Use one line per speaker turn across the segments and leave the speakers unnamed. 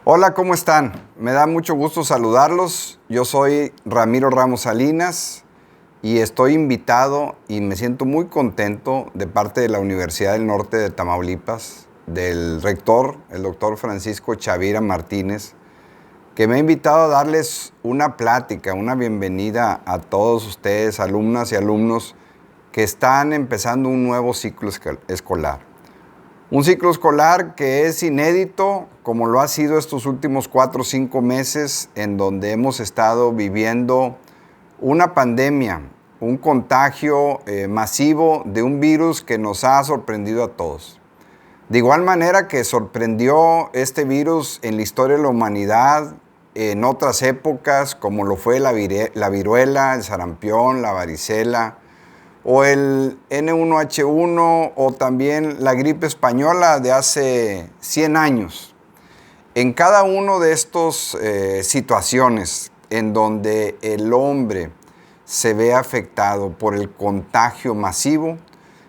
Hola, ¿cómo están? Me da mucho gusto saludarlos. Yo soy Ramiro Ramos Salinas y estoy invitado y me siento muy contento de parte de la Universidad del Norte de Tamaulipas, del rector, el doctor Francisco Chavira Martínez, que me ha invitado a darles una plática, una bienvenida a todos ustedes, alumnas y alumnos que están empezando un nuevo ciclo escolar. Un ciclo escolar que es inédito, como lo ha sido estos últimos 4 o 5 meses, en donde hemos estado viviendo una pandemia, un contagio masivo de un virus que nos ha sorprendido a todos. De igual manera que sorprendió este virus en la historia de la humanidad, en otras épocas, como lo fue la viruela, el sarampión, la varicela, o el N1H1 o también la gripe española de hace 100 años. En cada una de estas situaciones en donde el hombre se ve afectado por el contagio masivo,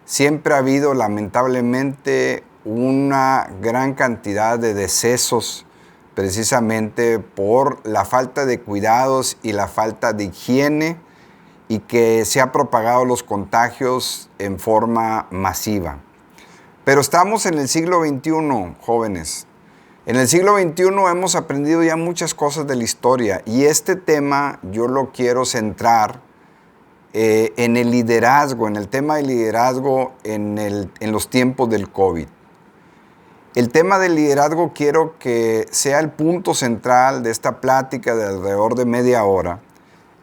siempre ha habido lamentablemente una gran cantidad de decesos precisamente por la falta de cuidados y la falta de higiene, y que se ha propagado los contagios en forma masiva. Pero estamos en el siglo XXI, jóvenes. En el siglo XXI hemos aprendido ya muchas cosas de la historia y este tema yo lo quiero centrar en el liderazgo, en el tema del liderazgo en los tiempos del COVID. El tema del liderazgo quiero que sea el punto central de esta plática de alrededor de media hora,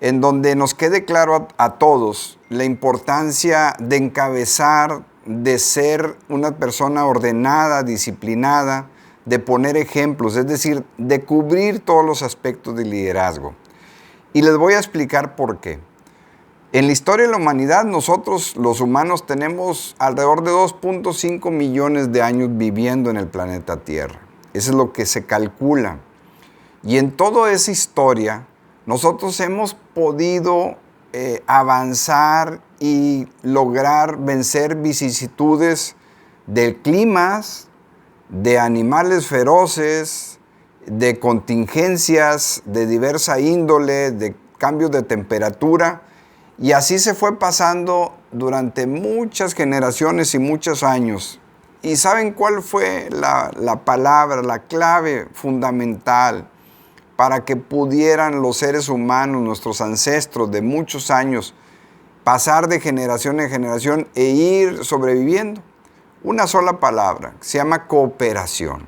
en donde nos quede claro a todos la importancia de encabezar, de ser una persona ordenada, disciplinada, de poner ejemplos, es decir, de cubrir todos los aspectos del liderazgo. Y les voy a explicar por qué. En la historia de la humanidad, nosotros los humanos tenemos alrededor de 2.5 millones de años viviendo en el planeta Tierra. Eso es lo que se calcula. Y en toda esa historia, nosotros hemos podido avanzar y lograr vencer vicisitudes de climas, de animales feroces, de contingencias de diversa índole, de cambios de temperatura. Y así se fue pasando durante muchas generaciones y muchos años. ¿Y saben cuál fue la palabra, la clave fundamental para que pudieran los seres humanos, nuestros ancestros de muchos años, pasar de generación en generación e ir sobreviviendo? Una sola palabra, se llama cooperación.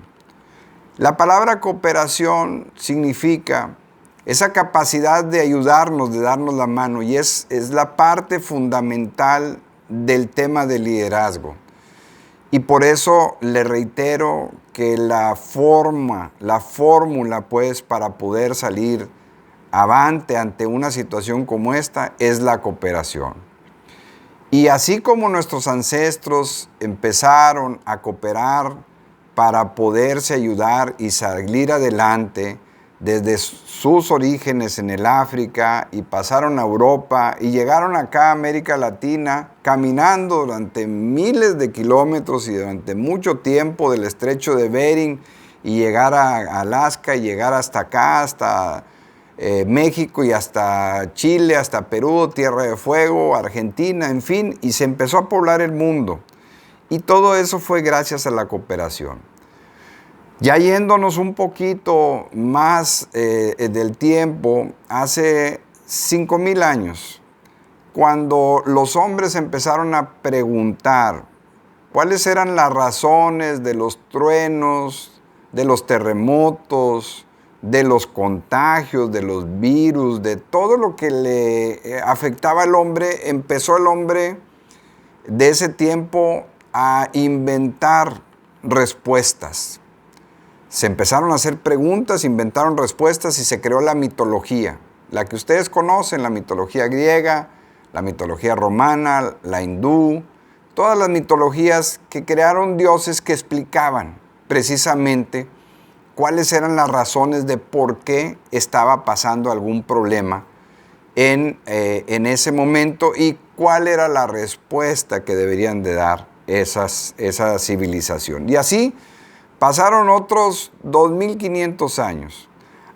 La palabra cooperación significa esa capacidad de ayudarnos, de darnos la mano, y es la parte fundamental del tema del liderazgo. Y por eso le reitero que la fórmula pues para poder salir avante ante una situación como esta es la cooperación. Y así como nuestros ancestros empezaron a cooperar para poderse ayudar y salir adelante desde sus orígenes en el África y pasaron a Europa y llegaron acá a América Latina caminando durante miles de kilómetros y durante mucho tiempo del estrecho de Bering y llegar a Alaska y llegar hasta acá, hasta México y hasta Chile, hasta Perú, Tierra de Fuego, Argentina, en fin, y se empezó a poblar el mundo. Y todo eso fue gracias a la cooperación. Ya yéndonos un poquito más del tiempo, hace 5,000 años, cuando los hombres empezaron a preguntar cuáles eran las razones de los truenos, de los terremotos, de los contagios, de los virus, de todo lo que le afectaba al hombre, empezó el hombre de ese tiempo a inventar respuestas. Se empezaron a hacer preguntas, inventaron respuestas y se creó la mitología. La que ustedes conocen, la mitología griega, la mitología romana, la hindú, todas las mitologías que crearon dioses que explicaban precisamente cuáles eran las razones de por qué estaba pasando algún problema en ese momento y cuál era la respuesta que deberían de dar esa civilización. Y así Pasaron otros 2500 años,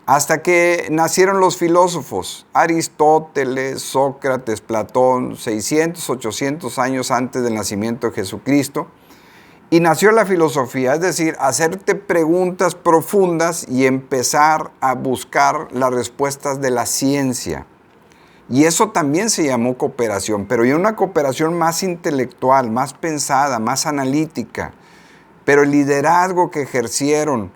hasta que nacieron los filósofos, Aristóteles, Sócrates, Platón, 600, 800 años antes del nacimiento de Jesucristo. Y nació la filosofía, es decir, hacerte preguntas profundas y empezar a buscar las respuestas de la ciencia. Y eso también se llamó cooperación, pero ya una cooperación más intelectual, más pensada, más analítica. Pero el liderazgo que ejercieron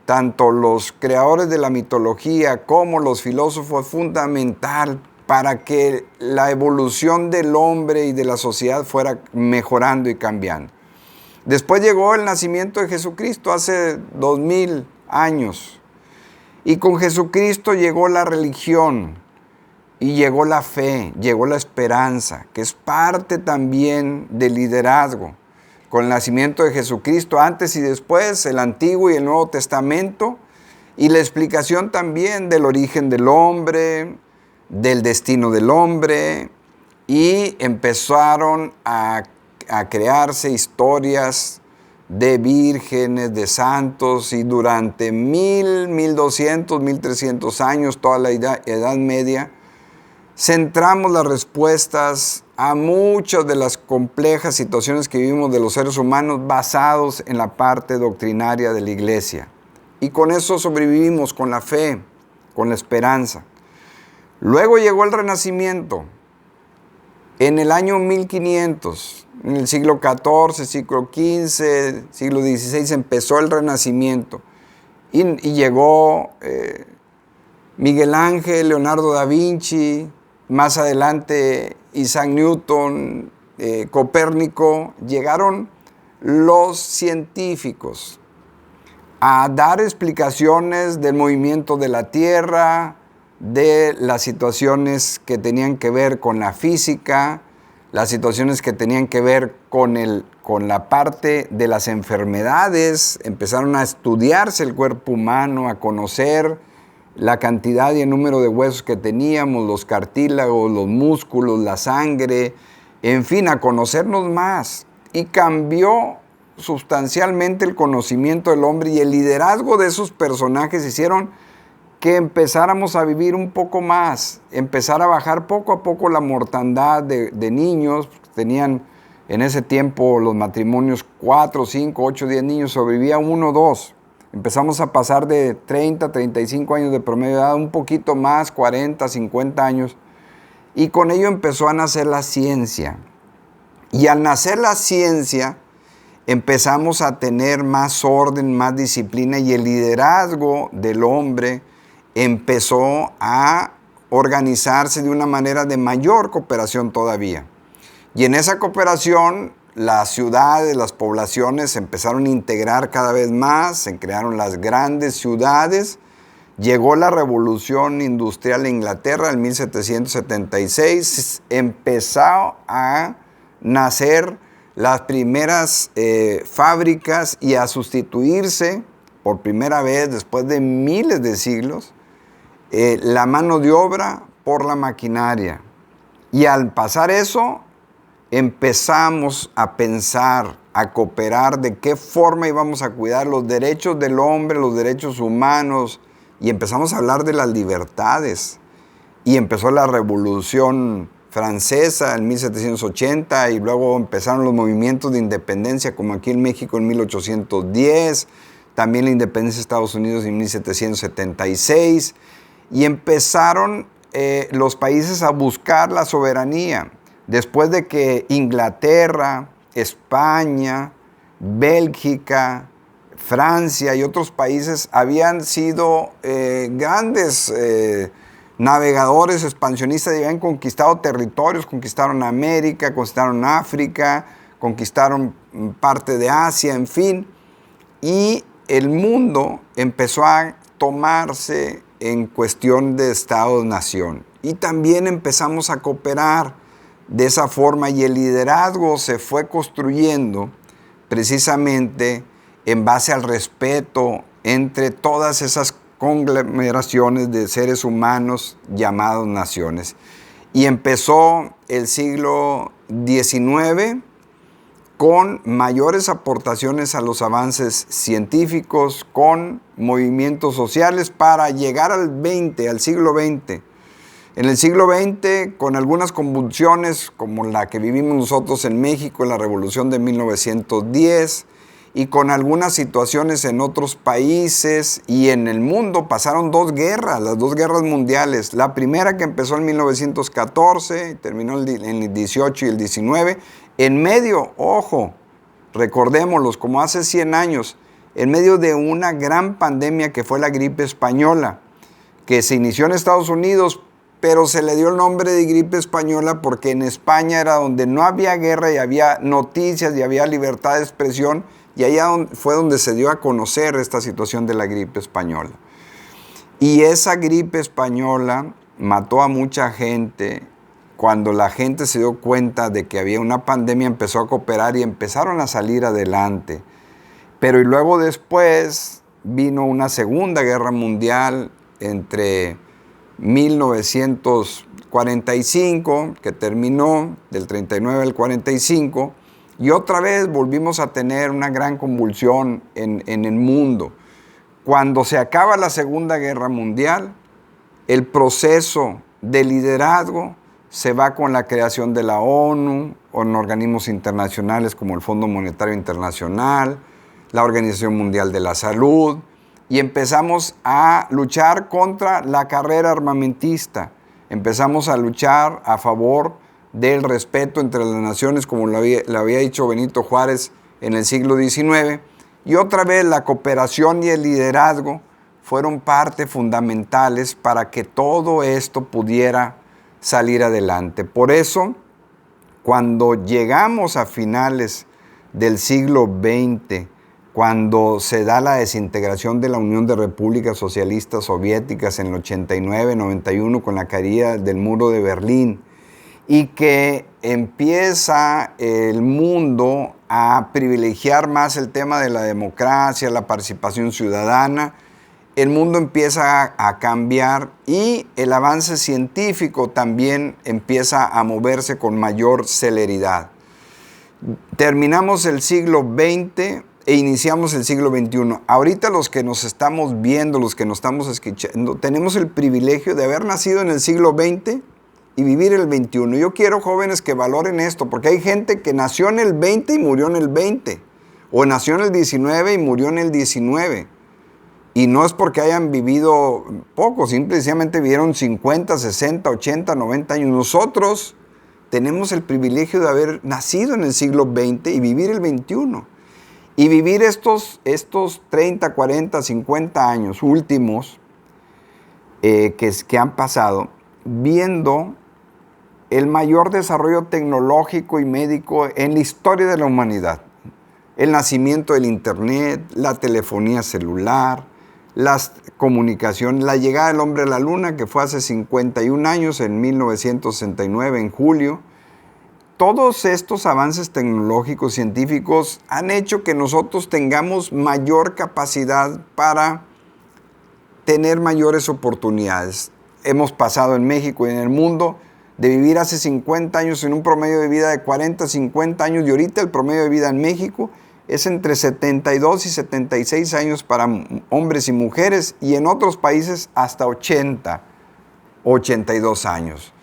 tanto los creadores de la mitología como los filósofos fue fundamental para que la evolución del hombre y de la sociedad fuera mejorando y cambiando. Después llegó el nacimiento de Jesucristo hace 2000 años. Y con Jesucristo llegó la religión y llegó la fe, llegó la esperanza, que es parte también del liderazgo. Con el nacimiento de Jesucristo, antes y después, el Antiguo y el Nuevo Testamento, y la explicación también del origen del hombre, del destino del hombre, y empezaron a crearse historias de vírgenes, de santos, y durante 1200, 1300 años, toda la Edad Media, centramos las respuestas a muchas de las complejas situaciones que vivimos de los seres humanos basados en la parte doctrinaria de la Iglesia. Y con eso sobrevivimos, con la fe, con la esperanza. Luego llegó el Renacimiento. En el año 1500, en el siglo XIV, siglo XV, siglo XVI, empezó el Renacimiento. Y llegó Miguel Ángel, Leonardo da Vinci, más adelante Isaac Newton, Copérnico. Llegaron los científicos a dar explicaciones del movimiento de la Tierra, de las situaciones que tenían que ver con la física, las situaciones que tenían que ver con la parte de las enfermedades. Empezaron a estudiarse el cuerpo humano, a conocer la cantidad y el número de huesos que teníamos, los cartílagos, los músculos, la sangre, en fin, a conocernos más. Y cambió sustancialmente el conocimiento del hombre, y el liderazgo de esos personajes hicieron que empezáramos a vivir un poco más, empezar a bajar poco a poco la mortandad de niños. Tenían en ese tiempo los matrimonios 4, 5, 8, 10 niños, sobrevivía 1 o 2. Empezamos a pasar de 30, 35 años de promedio de edad, un poquito más, 40, 50 años. Y con ello empezó a nacer la ciencia. Y al nacer la ciencia, empezamos a tener más orden, más disciplina, y el liderazgo del hombre empezó a organizarse de una manera de mayor cooperación todavía. Y en esa cooperación, las ciudades, las poblaciones se empezaron a integrar cada vez más, se crearon las grandes ciudades. Llegó la Revolución Industrial en Inglaterra en 1776, empezó a nacer las primeras fábricas y a sustituirse por primera vez después de miles de siglos la mano de obra por la maquinaria. Y al pasar eso, empezamos a pensar, a cooperar de qué forma íbamos a cuidar los derechos del hombre, los derechos humanos, y empezamos a hablar de las libertades. Y empezó la Revolución Francesa en 1780, y luego empezaron los movimientos de independencia, como aquí en México en 1810, también la independencia de Estados Unidos en 1776, y empezaron los países a buscar la soberanía. Después de que Inglaterra, España, Bélgica, Francia y otros países habían sido grandes navegadores, expansionistas, y habían conquistado territorios, conquistaron América, conquistaron África, conquistaron parte de Asia, en fin. Y el mundo empezó a tomarse en cuestión de Estados-nación. Y también empezamos a cooperar de esa forma, y el liderazgo se fue construyendo precisamente en base al respeto entre todas esas conglomeraciones de seres humanos llamados naciones. Y empezó el siglo XIX con mayores aportaciones a los avances científicos, con movimientos sociales para llegar al siglo XX. En el siglo XX, con algunas convulsiones como la que vivimos nosotros en México en la Revolución de 1910, y con algunas situaciones en otros países y en el mundo, pasaron dos guerras, las dos guerras mundiales. La primera, que empezó en 1914, terminó en el 18 y el 19. En medio, ojo, recordémoslos, como hace 100 años, en medio de una gran pandemia que fue la gripe española, que se inició en Estados Unidos, pero se le dio el nombre de gripe española porque en España era donde no había guerra y había noticias y había libertad de expresión, y allá fue donde se dio a conocer esta situación de la gripe española. Y esa gripe española mató a mucha gente. Cuando la gente se dio cuenta de que había una pandemia, empezó a cooperar y empezaron a salir adelante. Pero y luego después vino una Segunda Guerra Mundial entre 1945, que terminó del 39 al 45, y otra vez volvimos a tener una gran convulsión en el mundo. Cuando se acaba la Segunda Guerra Mundial, el proceso de liderazgo se va con la creación de la ONU, o en organismos internacionales como el Fondo Monetario Internacional, la Organización Mundial de la Salud, y empezamos a luchar contra la carrera armamentista. Empezamos a luchar a favor del respeto entre las naciones, como lo había dicho Benito Juárez en el siglo XIX. Y otra vez la cooperación y el liderazgo fueron parte fundamentales para que todo esto pudiera salir adelante. Por eso, cuando llegamos a finales del siglo XX, cuando se da la desintegración de la Unión de Repúblicas Socialistas Soviéticas en el 89-91 con la caída del muro de Berlín, y que empieza el mundo a privilegiar más el tema de la democracia, la participación ciudadana, el mundo empieza a cambiar y el avance científico también empieza a moverse con mayor celeridad. Terminamos el siglo XX e iniciamos el siglo XXI. Ahorita los que nos estamos viendo, los que nos estamos escuchando, tenemos el privilegio de haber nacido en el siglo XX y vivir el XXI. Yo quiero, jóvenes, que valoren esto, porque hay gente que nació en el 20 y murió en el 20, o nació en el 19 y murió en el 19. Y no es porque hayan vivido poco, simplemente vivieron 50, 60, 80, 90 años. Nosotros tenemos el privilegio de haber nacido en el siglo XX y vivir el XXI. Y vivir estos 30, 40, 50 años últimos que han pasado, viendo el mayor desarrollo tecnológico y médico en la historia de la humanidad. El nacimiento del Internet, la telefonía celular, las comunicaciones, la llegada del hombre a la luna, que fue hace 51 años, en 1969, en julio. Todos estos avances tecnológicos, científicos, han hecho que nosotros tengamos mayor capacidad para tener mayores oportunidades. Hemos pasado en México y en el mundo de vivir hace 50 años en un promedio de vida de 40, 50 años, y ahorita el promedio de vida en México es entre 72 y 76 años para hombres y mujeres, y en otros países hasta 80, 82 años.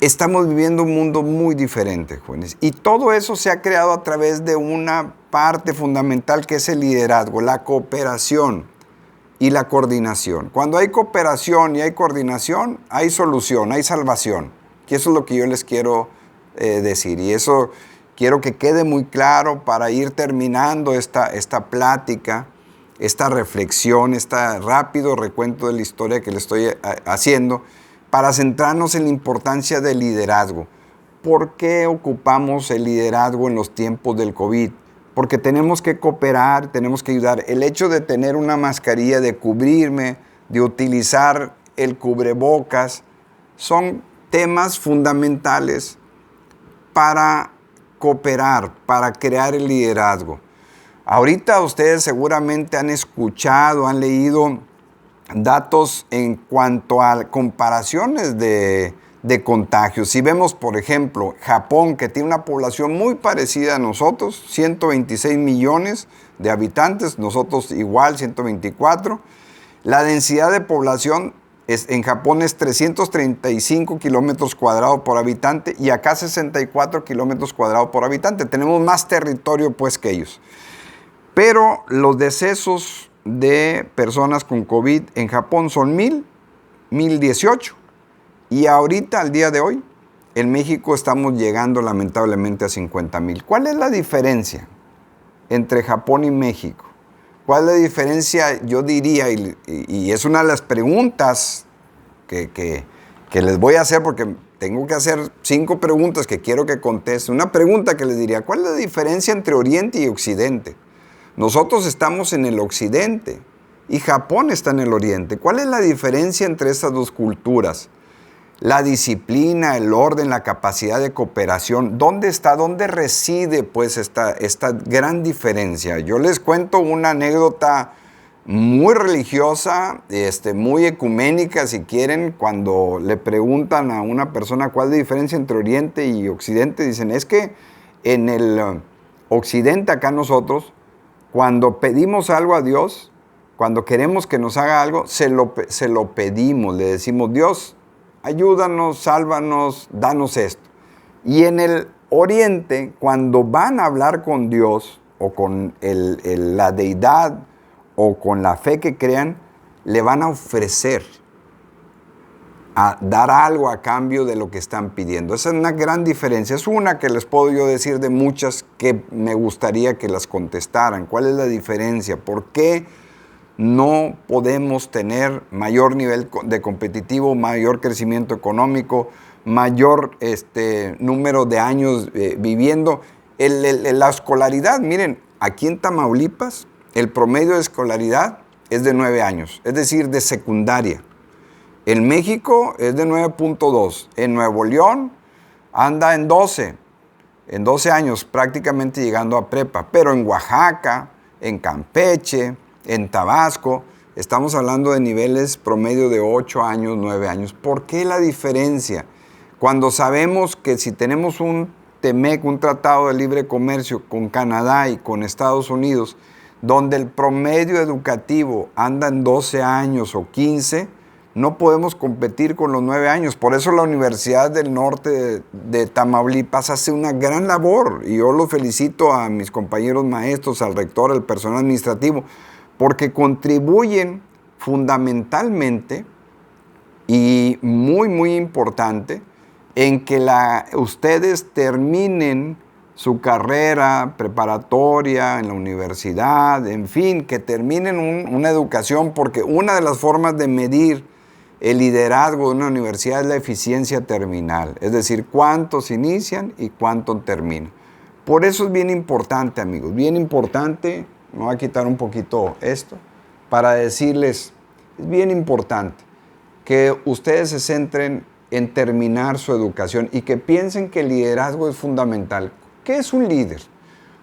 Estamos viviendo un mundo muy diferente, jóvenes, y todo eso se ha creado a través de una parte fundamental que es el liderazgo, la cooperación y la coordinación. Cuando hay cooperación y hay coordinación, hay solución, hay salvación. Que eso es lo que yo les quiero decir, y eso quiero que quede muy claro para ir terminando esta plática, esta reflexión, este rápido recuento de la historia que le estoy haciendo, para centrarnos en la importancia del liderazgo. ¿Por qué ocupamos el liderazgo en los tiempos del COVID? Porque tenemos que cooperar, tenemos que ayudar. El hecho de tener una mascarilla, de cubrirme, de utilizar el cubrebocas, son temas fundamentales para cooperar, para crear el liderazgo. Ahorita ustedes seguramente han escuchado, han leído datos en cuanto a comparaciones de de contagios. Si vemos, por ejemplo, Japón, que tiene una población muy parecida a nosotros, 126 millones de habitantes, nosotros igual, 124. La densidad de población en Japón es 335 kilómetros cuadrados por habitante y acá 64 kilómetros cuadrados por habitante. Tenemos más territorio pues que ellos. Pero los decesos de personas con COVID en Japón son 1018. Y ahorita, al día de hoy, en México estamos llegando lamentablemente a 50,000. ¿Cuál es la diferencia entre Japón y México? ¿Cuál es la diferencia? Yo diría, y es una de las preguntas que les voy a hacer, porque tengo que hacer 5 preguntas que quiero que contesten. Una pregunta que les diría, ¿cuál es la diferencia entre Oriente y Occidente? Nosotros estamos en el Occidente y Japón está en el Oriente. ¿Cuál es la diferencia entre estas dos culturas? La disciplina, el orden, la capacidad de cooperación. ¿Dónde está? ¿Dónde reside pues esta gran diferencia? Yo les cuento una anécdota muy religiosa, muy ecuménica si quieren. Cuando le preguntan a una persona cuál es la diferencia entre Oriente y Occidente, dicen, es que en el Occidente, acá nosotros, cuando pedimos algo a Dios, cuando queremos que nos haga algo, se lo pedimos, le decimos, Dios, ayúdanos, sálvanos, danos esto. Y en el Oriente, cuando van a hablar con Dios o con la deidad o con la fe que crean, le van a ofrecer, a dar algo a cambio de lo que están pidiendo. Esa es una gran diferencia. Es una que les puedo yo decir de muchas que me gustaría que las contestaran. ¿Cuál es la diferencia? ¿Por qué no podemos tener mayor nivel de competitivo, mayor crecimiento económico, mayor número de años viviendo? La escolaridad, miren, aquí en Tamaulipas, el promedio de escolaridad es de 9 años, es decir, de secundaria. En México es de 9.2. En Nuevo León anda en 12 años, prácticamente llegando a prepa. Pero en Oaxaca, en Campeche, en Tabasco, estamos hablando de niveles promedio de 8 años, 9 años. ¿Por qué la diferencia? Cuando sabemos que si tenemos un TEMEC, un Tratado de Libre Comercio con Canadá y con Estados Unidos, donde el promedio educativo anda en 12 años o 15, no podemos competir con los 9 años. Por eso la Universidad del Norte de Tamaulipas hace una gran labor. Y yo lo felicito a mis compañeros maestros, al rector, al personal administrativo, porque contribuyen fundamentalmente y muy, muy importante en que ustedes terminen su carrera preparatoria en la universidad, en fin, que terminen una educación, porque una de las formas de medir el liderazgo de una universidad es la eficiencia terminal, es decir, cuántos inician y cuántos terminan. Por eso es bien importante, amigos, bien importante, me voy a quitar un poquito esto, para decirles, es bien importante que ustedes se centren en terminar su educación y que piensen que el liderazgo es fundamental. ¿Qué es un líder?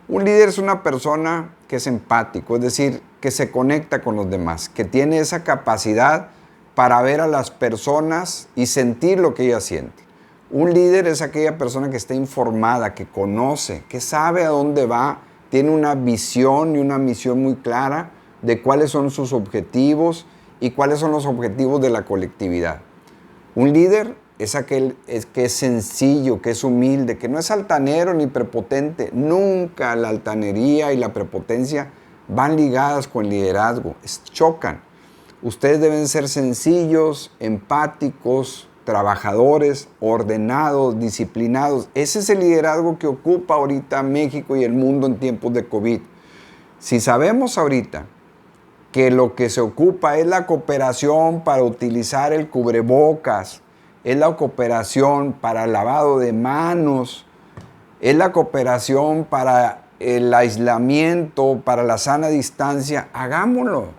Un líder es una persona que es empático, es decir, que se conecta con los demás, que tiene esa capacidad para ver a las personas y sentir lo que ellas sienten. Un líder es aquella persona que está informada, que conoce, que sabe a dónde va, tiene una visión y una misión muy clara de cuáles son sus objetivos y cuáles son los objetivos de la colectividad. Un líder es aquel que es sencillo, que es humilde, que no es altanero ni prepotente. Nunca la altanería y la prepotencia van ligadas con el liderazgo, chocan. Ustedes deben ser sencillos, empáticos, trabajadores, ordenados, disciplinados. Ese es el liderazgo que ocupa ahorita México y el mundo en tiempos de COVID. Si sabemos ahorita que lo que se ocupa es la cooperación para utilizar el cubrebocas, es la cooperación para el lavado de manos, es la cooperación para el aislamiento, para la sana distancia, hagámoslo.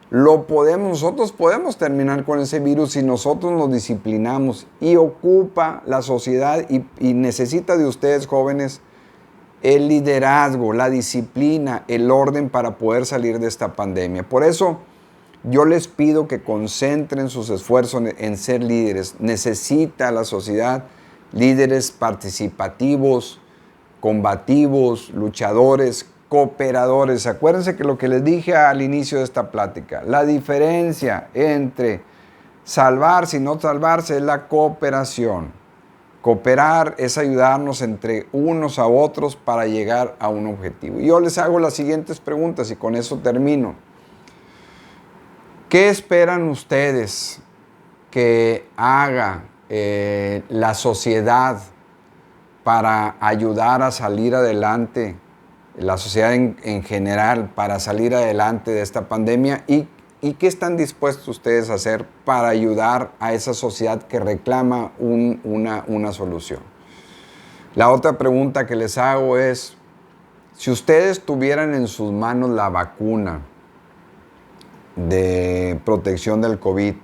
Nosotros podemos terminar con ese virus si nosotros nos disciplinamos, y ocupa la sociedad y necesita de ustedes, jóvenes, el liderazgo, la disciplina, el orden para poder salir de esta pandemia. Por eso Yo les pido que concentren sus esfuerzos en ser líderes. Necesita la sociedad líderes participativos, combativos, luchadores, cooperadores. Acuérdense que lo que les dije al inicio de esta plática, la diferencia entre salvarse y no salvarse es la cooperación. Cooperar es ayudarnos entre unos a otros para llegar a un objetivo. Y yo les hago las siguientes preguntas y con eso termino. ¿Qué esperan ustedes que haga la sociedad para ayudar a salir adelante, la sociedad en general, para salir adelante de esta pandemia? ¿Y qué están dispuestos ustedes a hacer para ayudar a esa sociedad que reclama una solución? La otra pregunta que les hago es, si ustedes tuvieran en sus manos la vacuna de protección del COVID,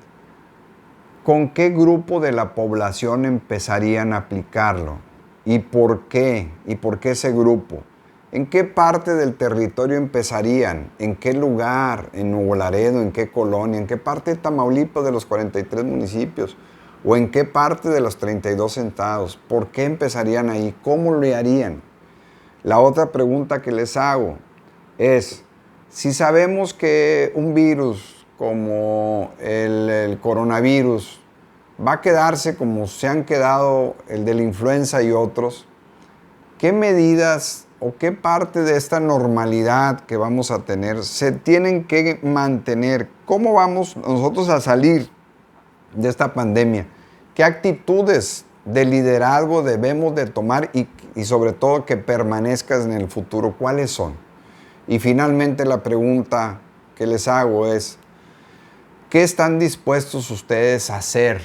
¿con qué grupo de la población empezarían a aplicarlo? ¿Y por qué? ¿Y por qué ese grupo? ¿En qué parte del territorio empezarían? ¿En qué lugar? ¿En Nuevo Laredo? ¿En qué colonia? ¿En qué parte de Tamaulipas de los 43 municipios? ¿O en qué parte de los 32 estados? ¿Por qué empezarían ahí? ¿Cómo lo harían? La otra pregunta que les hago es, si sabemos que un virus como el coronavirus va a quedarse como se han quedado el de la influenza y otros, ¿qué medidas o qué parte de esta normalidad que vamos a tener se tienen que mantener? ¿Cómo vamos nosotros a salir de esta pandemia? ¿Qué actitudes de liderazgo debemos de tomar y sobre todo que permanezcan en el futuro? ¿Cuáles son? Y finalmente la pregunta que les hago es, ¿qué están dispuestos ustedes a hacer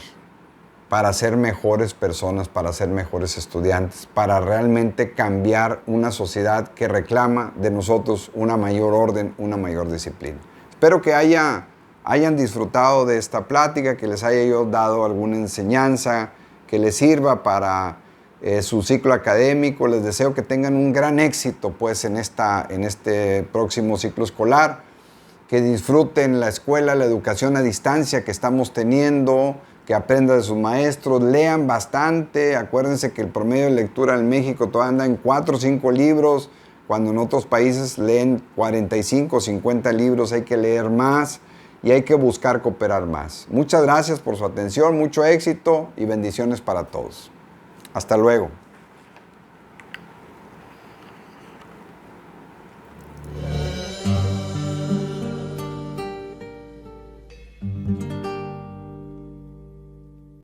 para ser mejores personas, para ser mejores estudiantes, para realmente cambiar una sociedad que reclama de nosotros una mayor orden, una mayor disciplina? Espero que hayan disfrutado de esta plática, que les haya yo dado alguna enseñanza que les sirva para su ciclo académico. Les deseo que tengan un gran éxito pues en este próximo ciclo escolar, que disfruten la escuela, la educación a distancia que estamos teniendo, que aprendan de sus maestros, lean bastante. Acuérdense que el promedio de lectura en México todavía anda en 4 o 5 libros, cuando en otros países leen 45 o 50 libros. Hay que leer más y hay que buscar cooperar más. Muchas gracias por su atención, mucho éxito y bendiciones para todos. Hasta luego.